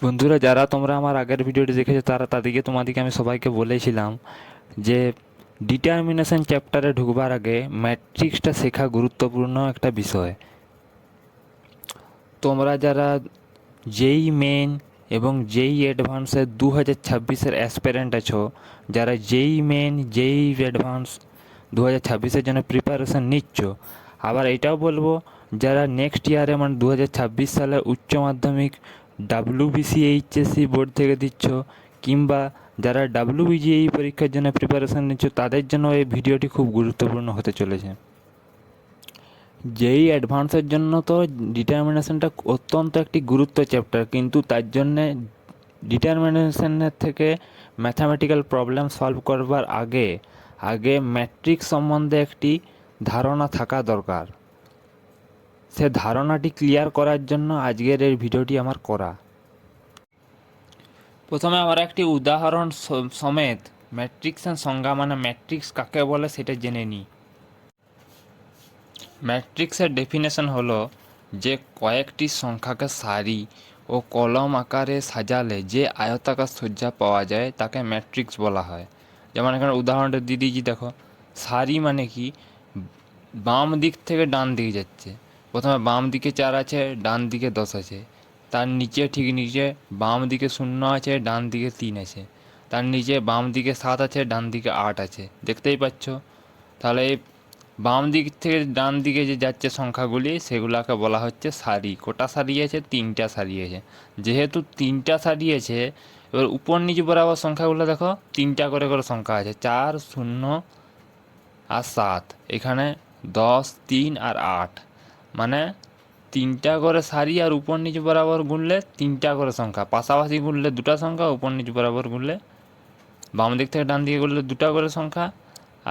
বন্ধুরা, যারা তোমরা আমার আগের ভিডিওটি দেখেছো তোমাদেরকে আমি সবাইকে বলেছিলাম যে ডিটারমিনেশন চ্যাপ্টারে ঢুকবার আগে ম্যাট্রিক্সটা শেখা গুরুত্বপূর্ণ একটা বিষয়। তোমরা যারা জেই মেন এবং জেই অ্যাডভান্সের 2026-এর অ্যাসপিরেন্ট আছো, যারা জেই মেন জেই অ্যাডভান্স 2026-এর জন্য প্রিপারেশন নিচ্ছ, আবার এটাও বলবো যারা নেক্সট ইয়ারে মানে 2026 সালে উচ্চ মাধ্যমিক ডাব্লিউবিসি এইচএসসি বোর্ড থেকে দিচ্ছ, কিংবা যারা ডাব্লিউবিজিএই পরীক্ষার জন্য প্রিপারেশন নিচ্ছ, তাদের জন্য এই ভিডিওটি খুব গুরুত্বপূর্ণ হতে চলেছে। জেই অ্যাডভান্সের জন্য তো ডিটারমিনেশনটা অত্যন্ত একটি গুরুত্ব চ্যাপ্টার, কিন্তু তার জন্যে ডিটারমিনেশনের থেকে ম্যাথামেটিক্যাল প্রবলেম সলভ করবার আগে আগে ম্যাট্রিক্স সম্বন্ধে একটি ধারণা থাকা দরকার। সে ধারণাটি ক্লিয়ার করার জন্য আজকের এই ভিডিওটি আমার করা। প্রথমে আমরা একটি উদাহরণ সমেত ম্যাট্রিক্সের সংজ্ঞা মানে ম্যাট্রিক্স কাকে বলে সেটা জেনে নিই। ম্যাট্রিক্সের ডেফিনেশন হলো যে কয়েকটি সংখ্যাকে সারি ও কলম আকারে সাজালে যে আয়তাকার সজ্জা পাওয়া যায় তাকে ম্যাট্রিক্স বলা হয়। যেমন এখানে উদাহরণটা দিয়ে দিয়েছি, দেখো। সারি মানে কি? বাম দিক থেকে ডান দিকে যাচ্ছে। প্রথমে বাম দিকে 4 আছে, ডান দিকে 10 আছে। তার নিচে ঠিক নিচে বাম দিকে 0 আছে, ডান দিকে 3 আছে। তার নিচে বাম দিকে 7 আছে, ডান দিকে 8 আছে। দেখতেই পাচ্ছ। তাহলে এই বাম দিক থেকে ডান দিকে যে যাচ্ছে সংখ্যাগুলি, সেগুলোকে বলা হচ্ছে সারি। কটা সারি আছে? 3টা সারি আছে। যেহেতু 3টা সারি আছে, এবার উপর নিচে বরাবর সংখ্যাগুলো দেখো 3টা করে করে সংখ্যা আছে, 4, 0 আর 7। এখানে 10, 3 আর 8, মানে 3টা করে সারি, আর উপর নিচে বরাবর গুনলে 3টা করে সংখ্যা। পাশাপাশি গুনলে 2টা সংখ্যা, উপর নিচে বরাবর গুনলে বাম দিক থেকে ডান দিকে গুনলে 2টা করে সংখ্যা,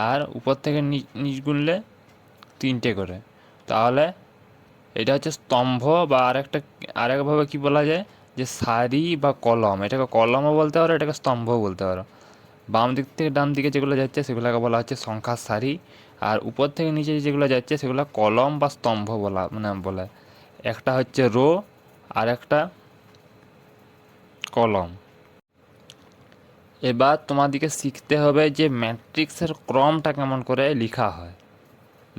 আর উপর থেকে নিচ গুনলে 3টে করে। তাহলে এটা হচ্ছে স্তম্ভ, বা আরেকভাবে কি বলা যায় যে সারি বা কলম। এটাকে কলমও বলতে পারো, এটাকে স্তম্ভও বলতে পারো। বাম দিক থেকে ডান দিকে যেগুলো যাচ্ছে সেগুলোকে বলা হচ্ছে সংখ্যার সারি, আর উপর থেকে নিচে যেগুলো যাচ্ছে সেগুলো কলম বা স্তম্ভ বলে। একটা হচ্ছে রো আর একটা কলম। এবার তোমাদেরকে শিখতে হবে যে ম্যাট্রিক্সের ক্রমটা কেমন করে লেখা হয়।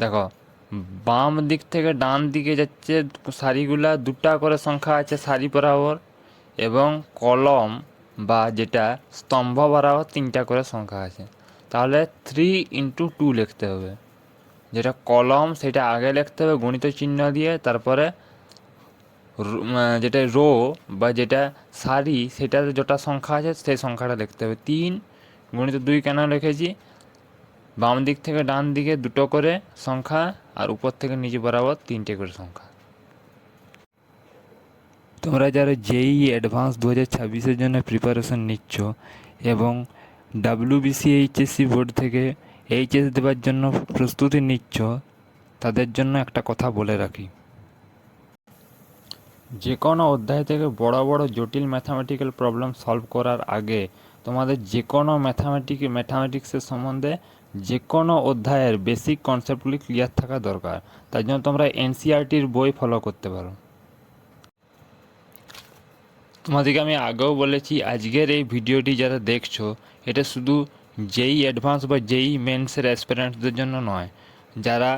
দেখো, বাম দিক থেকে ডান দিকে যাচ্ছে সারিগুলা 2টা করে সংখ্যা আছে সারি বরাবর, এবং কলম বা যেটা স্তম্ভ বরাবর 3টা করে সংখ্যা আছে। তাহলে 3 × 2 লিখতে হবে। যেটা কলম সেটা আগে লিখতে হবে গণিত চিহ্ন দিয়ে, তারপরে যেটা রো বা যেটা সারি সেটার যেটা সংখ্যা আছে সেই সংখ্যাটা লিখতে হবে। 3 × 2 কেন লিখেছি? বাম দিক থেকে ডান দিকে 2টো করে সংখ্যা, আর উপর থেকে নিচে বরাবর 3টে করে সংখ্যা। তোমরা যারা জেই অ্যাডভান্স 2026-এর জন্য প্রিপারেশন নিচ্ছ এবং ডাব্লিউবিসি এইচএসসি বোর্ড থেকে এইচএস দেওয়ার জন্য প্রস্তুতি নিচ্ছ, তাদের জন্য একটা কথা বলে রাখি। যে কোনো অধ্যায় থেকে বড় বড় জটিল ম্যাথামেটিক্যাল প্রবলেম সলভ করার আগে তোমাদের যে কোনো ম্যাথামেটিক্সের সম্বন্ধে যে কোনো অধ্যায়ের বেসিক কনসেপ্টগুলি ক্লিয়ার থাকা দরকার। তার জন্য তোমরা এনসিইআরটির বই ফলো করতে পারো। তোমাদেরকে আমি আগেও বলেছি, আজকের এই ভিডিওটি যারা দেখছো এটা শুধু জেই অ্যাডভান্স বা জেই মেন্সের অ্যাসপিরেন্টসদের জন্য নয়। যারা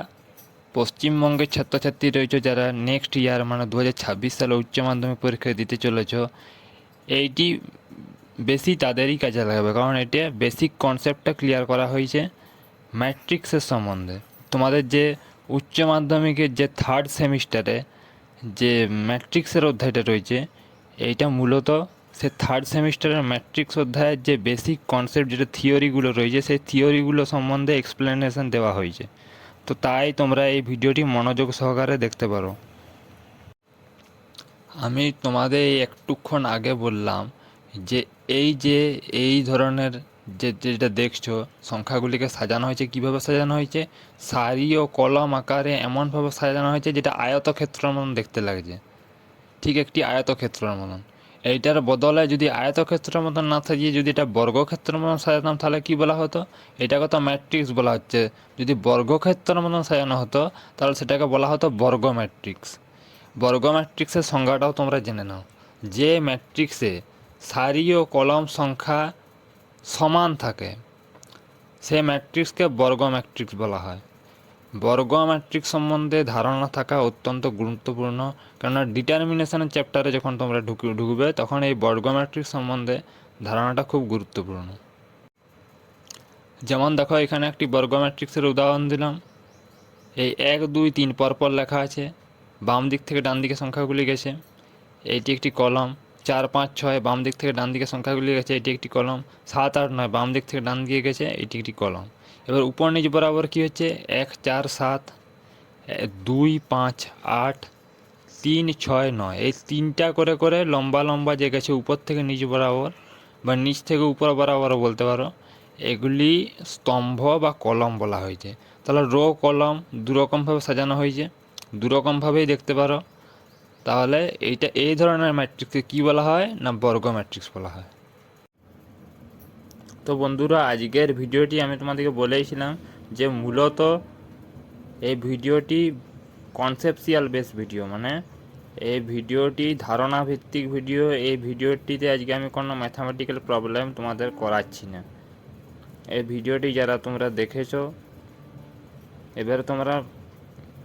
পশ্চিমবঙ্গের ছাত্রছাত্রী রয়েছে, যারা নেক্সট ইয়ার মানে 2026 সালে উচ্চ মাধ্যমিক পরীক্ষা দিতে চলেছ, এইটি বেশি তাদেরই কাজে লাগবে, কারণ এটা বেসিক কনসেপ্টটা ক্লিয়ার করা হয়েছে ম্যাট্রিক্সের সম্বন্ধে। তোমাদের যে উচ্চ মাধ্যমিকের যে 3rd সেমিস্টারে যে ম্যাট্রিক্সের অধ্যায়টা রয়েছে, এইটা মূলত সে 3rd সেমিস্টারের ম্যাট্রিক্স অধ্যায়ের যে বেসিক কনসেপ্ট, যেটা থিওরিগুলো রয়েছে, সেই থিওরিগুলো সম্বন্ধে এক্সপ্লেনেশন দেওয়া হয়েছে। তো তাই তোমরা এই ভিডিওটি মনোযোগ সহকারে দেখতে পারো। আমি তোমাদের একটুক্ষণ আগে বললাম যে এই ধরনের যেটা দেখছো সংখ্যাগুলিকে সাজানো হয়েছে, কিভাবে সাজানো হয়েছে? সারি ও কলম আকারে এমনভাবে সাজানো হয়েছে যেটা আয়তক্ষেত্রের মতন দেখতে লাগছে, ঠিক একটি আয়তক্ষেত্রের মতন। এইটার বদলে যদি আয়তক্ষেত্রের মতন না সাজিয়ে যদি এটা বর্গক্ষেত্রের মতন সাজাতাম, তাহলে কি বলা হতো? এটাকে তো ম্যাট্রিক্স বলা হচ্ছে। যদি বর্গক্ষেত্রের মতন সাজানো হতো তাহলে সেটাকে বলা হতো বর্গ ম্যাট্রিক্স। বর্গ ম্যাট্রিক্সের সংজ্ঞাটাও তোমরা জেনে নাও। যে ম্যাট্রিক্সে সারি ও কলম সংখ্যা সমান থাকে সেই ম্যাট্রিক্সকে বর্গ ম্যাট্রিক্স বলা হয়। বর্গ ম্যাট্রিক্স সম্বন্ধে ধারণা থাকা অত্যন্ত গুরুত্বপূর্ণ, কেননা ডিটারমিনেশনের চ্যাপ্টারে যখন তোমরা ঢুকবে তখন এই বর্গ ম্যাট্রিক্স সম্বন্ধে ধারণাটা খুব গুরুত্বপূর্ণ। যেমন দেখো এখানে একটি বর্গ ম্যাট্রিক্সের উদাহরণ দিলাম। এই 1 2 3 পরপর লেখা আছে, বাম দিক থেকে ডান দিকে সংখ্যাগুলি গেছে, এইটি একটি কলম। 4 5 6 বাম দিক থেকে ডান দিকে সংখ্যাগুলি গেছে, এটি একটি কলম। 7 8 9 বাম দিক থেকে ডান দিকে গেছে, এটি একটি কলম। এবার উপর নিচ বরাবর কী হচ্ছে, 1 4 7 2 5 8 3 6 9, এই 3টা করে করে লম্বা লম্বা যে গেছে উপর থেকে নিচ বরাবর বা নিচ থেকে উপর বরাবর বলতে পারো, এগুলি স্তম্ভ বা কলম বলা হয়েছে। তাহলে রো কলম দুরকমভাবে সাজানো হয়েছে, দুরকমভাবেই দেখতে পারো। তাহলে এই ধরনের ম্যাট্রিক্সকে কী বলা হয় না বর্গ ম্যাট্রিক্স বলা হয়। তো বন্ধুরা, আজকের ভিডিওটি আমি তোমাদেরকে বলেইছিলাম যে মূলত এই ভিডিওটি কনসেপচুয়াল বেস ভিডিও, মানে এই ভিডিওটি ধারণা ভিত্তিক ভিডিও। এই ভিডিওটিতে আজকে আমি কোনো ম্যাথামেটিক্যাল প্রবলেম তোমাদের করাচ্ছি না। এই ভিডিওটি যারা তোমরা দেখেছো, এবারে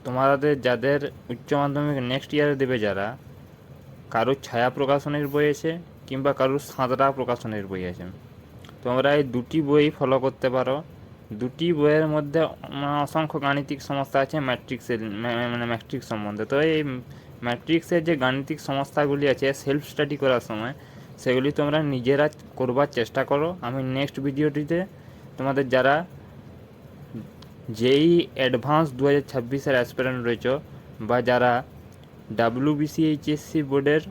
তোমাদের যাদের উচ্চ মাধ্যমিক নেক্সট ইয়ারে দেবে, যারা কারোর ছায়া প্রকাশনের বই আছে কিংবা কারোর সাঁতরা প্রকাশনের বই আছে, তোমরা এই দুটি বই ফলো করতে পারো। দুটি বইয়ের মধ্যে অসংখ্য গাণিতিক সমস্যা আছে ম্যাট্রিক্সের, মানে ম্যাট্রিক্স সম্বন্ধে। তো এই ম্যাট্রিক্সের যে গাণিতিক সমস্যাগুলি আছে সেলফ স্টাডি করার সময় সেগুলি তোমরা নিজেরা করবার চেষ্টা করো। আমি নেক্সট ভিডিওটিতে তোমাদের যারা যেই অ্যাডভান্স 2026-এর অ্যাসপিরেন্ট রয়েছে বা যারা WBCHSC বোর্ডের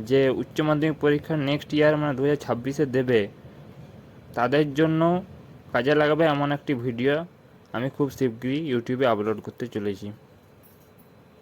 যে উচ্চ মাধ্যমিক পরীক্ষা নেক্সট ইয়ার মানে 2026-এ দেবে, তাদের জন্য কাজে লাগাবে এমন একটি ভিডিও আমি খুব শীঘ্রই ইউটিউবে আপলোড করতে চলেছি।